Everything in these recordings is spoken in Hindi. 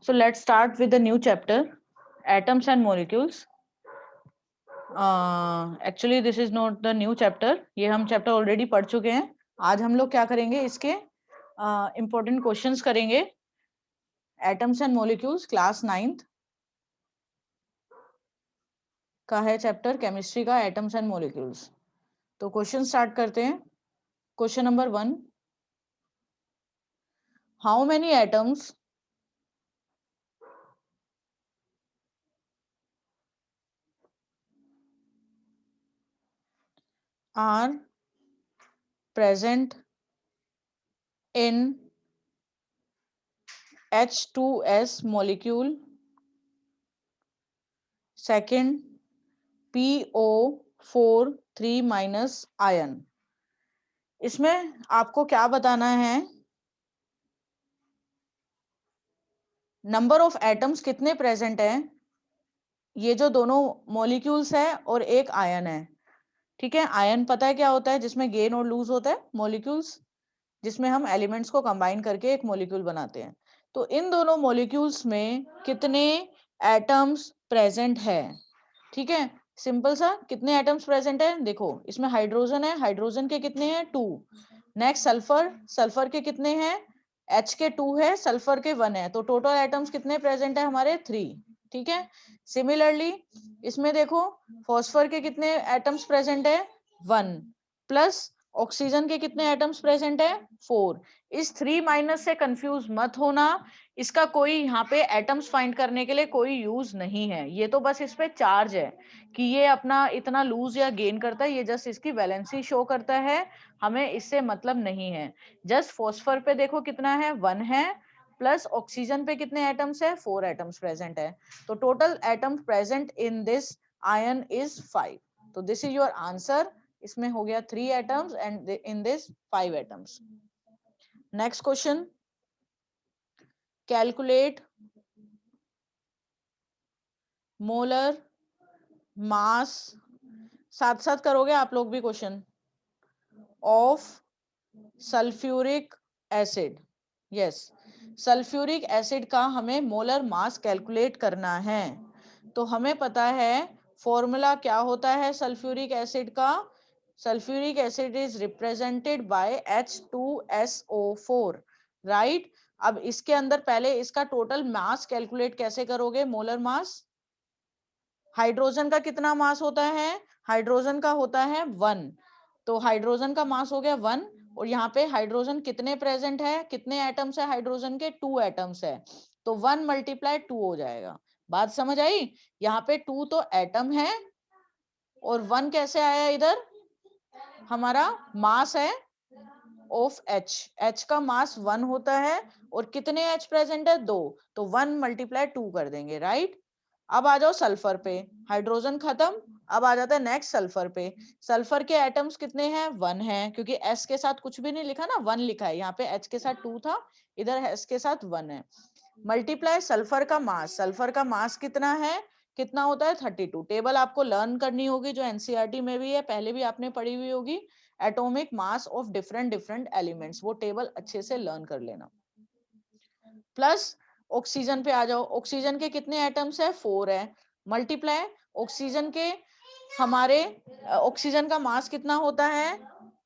So let's start with the new chapter, atoms and molecules. Actually this is not the new chapter, ये हम चैप्टर ऑलरेडी पढ़ चुके हैं. आज हम लोग क्या करेंगे, इसके इंपॉर्टेंट क्वेश्चंस करेंगे. Atoms and molecules, class 9th का है चैप्टर, केमिस्ट्री का, एटम्स एंड मॉलिक्यूल्स. तो क्वेश्चन स्टार्ट करते हैं. Question number 1, how many atoms are present in H2S molecule, second PO4 3- ion. इसमें आपको क्या बताना है, नंबर ऑफ एटम्स कितने प्रेजेंट हैं, ये जो दोनों मॉलिक्यूल्स है और एक आयन है. ठीक है, आयन पता है क्या होता है, जिसमें गेन और लूज होता है. मॉलिक्यूल्स जिसमें हम एलिमेंट्स को कंबाइन करके एक मॉलिक्यूल बनाते हैं. तो इन दोनों मॉलिक्यूल्स में कितने एटम्स प्रेजेंट है. ठीक है, सिंपल सा, कितने एटम्स प्रेजेंट है. देखो इसमें हाइड्रोजन है, हाइड्रोजन के कितने हैं 2. नेक्स्ट सल्फर, सल्फर के कितने हैं, H के 2 है, सल्फर के 1 है. तो टोटल एटम्स कितने प्रेजेंट है हमारे 3. ठीक है, सिमिलरली इसमें देखो फॉस्फर के कितने एटम्स प्रेजेंट है 1, प्लस ऑक्सीजन के कितने एटम्स प्रेजेंट है 4. इस 3- से कंफ्यूज मत होना, इसका कोई यहाँ पे एटम्स फाइंड करने के लिए कोई यूज नहीं है. ये तो बस इस पे चार्ज है कि ये अपना इतना लूज या गेन करता है, ये जस्ट इसकी वैलेंसी शो करता है, हमें इससे मतलब नहीं है. जस्ट फॉस्फर पे देखो कितना है 1 है, प्लस ऑक्सीजन पे कितने एटम्स है 4 एटम्स प्रेजेंट है. तो total atoms present in this ion is 5. तो दिस इज योर आंसर. इसमें हो गया 3 atoms and in this 5 atoms. Next question, calculate molar mass, साथ साथ करोगे आप लोग भी question, of sulphuric acid. Yes, sulphuric acid का हमें मोलर मास कैलकुलेट करना है. तो हमें पता है फॉर्मूला क्या होता है सल्फ्यूरिक एसिड का. Sulphuric acid is represented by H2SO4, right. अब इसके अंदर पहले इसका टोटल मास कैलकुलेट कैसे करोगे, मोलर मास. हाइड्रोजन का कितना मास होता है, हाइड्रोजन का होता है 1. तो हाइड्रोजन का मास हो गया 1, और यहाँ पे हाइड्रोजन कितने प्रेजेंट है, कितने एटम्स है हाइड्रोजन के, 2 एटम्स है. तो 1 × 2 हो जाएगा. बात समझ आई. यहाँ पे 2 तो एटम है और 1 कैसे आया, इधर हमारा मास है ऑफ H का मास 1 होता है, और कितने H प्रेजेंट है 2, तो 1 × 2 कर देंगे, राइट. अब आ जाओ सल्फर पे, हाइड्रोजन खत्म, अब आ जाता है नेक्स्ट सल्फर पे. सल्फर के एटम्स कितने हैं 1 है, क्योंकि S के साथ कुछ भी नहीं लिखा ना, 1 लिखा है. यहाँ पे H के साथ 2 था, इधर S के साथ 1 है. मल्टीप्लाई सल्फर का मास, सल्फर का मास कितना है, कितना होता है 32. टेबल आपको लर्न करनी होगी, जो एनसीईआरटी में भी है, पहले भी आपने पढ़ी हुई होगी, atomic mass of different different elements, वो टेबल अच्छे से लर्न कर लेना. प्लस ऑक्सीजन पे आ जाओ, ऑक्सीजन के कितने एटम्स है 4 है. मल्टीप्लाई ऑक्सीजन के, हमारे ऑक्सीजन का मास कितना होता है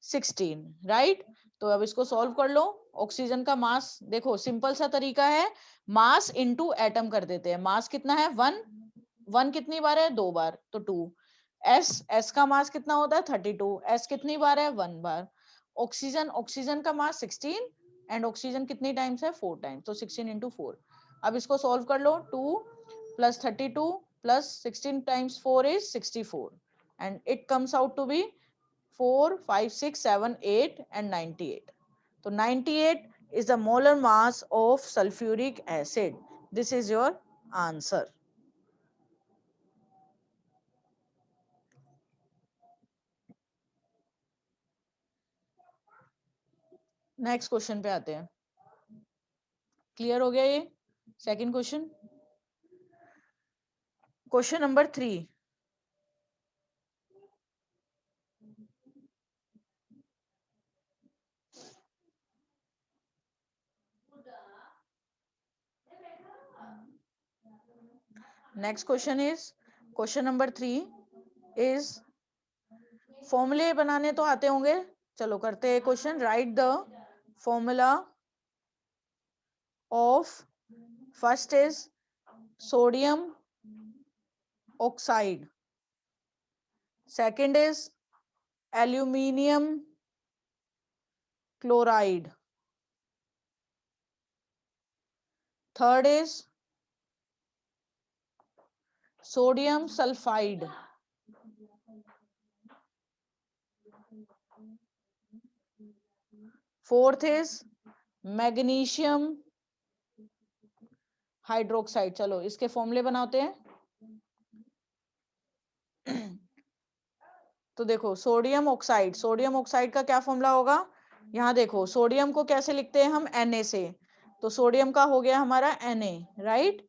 16, राइट. तो अब इसको सॉल्व कर लो. ऑक्सीजन का मास देखो, सिंपल सा तरीका है, मास इनटू एटम कर देते हैं. मास कितना है 1, 1 कितनी बार है 2 बार, तो 2. एस का मास कितना होता है 32, एस कितनी बार है 1 बार. ऑक्सीजन, ऑक्सीजन का मास 16 एंड ऑक्सीजन कितनी टाइम्स है 4 टाइम्स, तो 16 × 4. अब इसको सॉल्व कर लो, 2 + 32 + 16 × 4 is 64, and it comes out to be 4 5 6 7 8 and 98. So 98 is the molar mass of sulfuric acid. This is your answer. Next question पे आते हैं. क्लियर हो गया ये second question. Question number 3, next question is question number 3 is, फॉर्मूले बनाने तो आते होंगे, चलो करते हैं question. Right the formula of, first is sodium oxide, second is aluminium chloride, third is sodium sulfide, fourth is magnesium hydroxide. चलो इसके फॉर्मूले बनाते हैं. तो देखो सोडियम ऑक्साइड, सोडियम ऑक्साइड का क्या फॉर्मूला होगा, यहाँ देखो सोडियम को कैसे लिखते हैं हम, Na से. तो सोडियम का हो गया हमारा Na, राइट.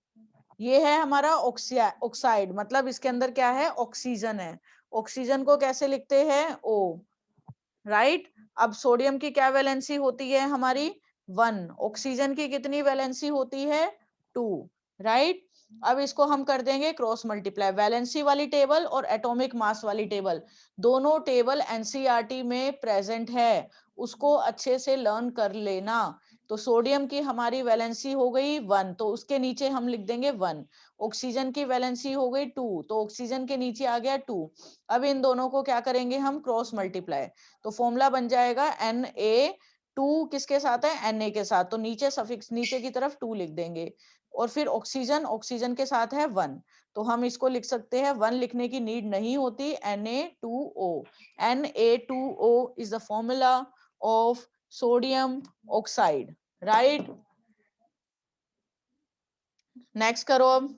ये है हमारा ऑक्साइड, मतलब इसके अंदर क्या है, ऑक्सीजन है. ऑक्सीजन को कैसे लिखते हैं, O, राइट. अब सोडियम की क्या वैलेंसी होती है हमारी, 1. ऑक्सीजन की कितनी वैलेंसी होती है, 2, राइट. अब इसको हम कर देंगे क्रॉस मल्टीप्लाई, वैलेंसी वाली टेबल और एटॉमिक मास वाली टेबल, दोनों टेबल एनसीईआरटी में प्रेजेंट है, उसको अच्छे से लर्न कर लेना. तो सोडियम की हमारी वैलेंसी हो गई 1, तो उसके नीचे हम लिख देंगे 1. ऑक्सीजन की वैलेंसी हो गई 2, तो ऑक्सीजन के नीचे आ गया 2. अब इन दोनों को क्या करेंगे हम, क्रॉस मल्टीप्लाई. तो फॉर्मूला बन जाएगा Na, 2 किसके साथ है, Na के साथ, तो नीचे सफिक्स नीचे की तरफ 2 लिख देंगे. और फिर ऑक्सीजन, ऑक्सीजन के साथ है 1, तो हम इसको लिख सकते हैं, 1 लिखने की नीड नहीं होती, Na2O. Na2O is the formula of sodium oxide, right. Next करो अब.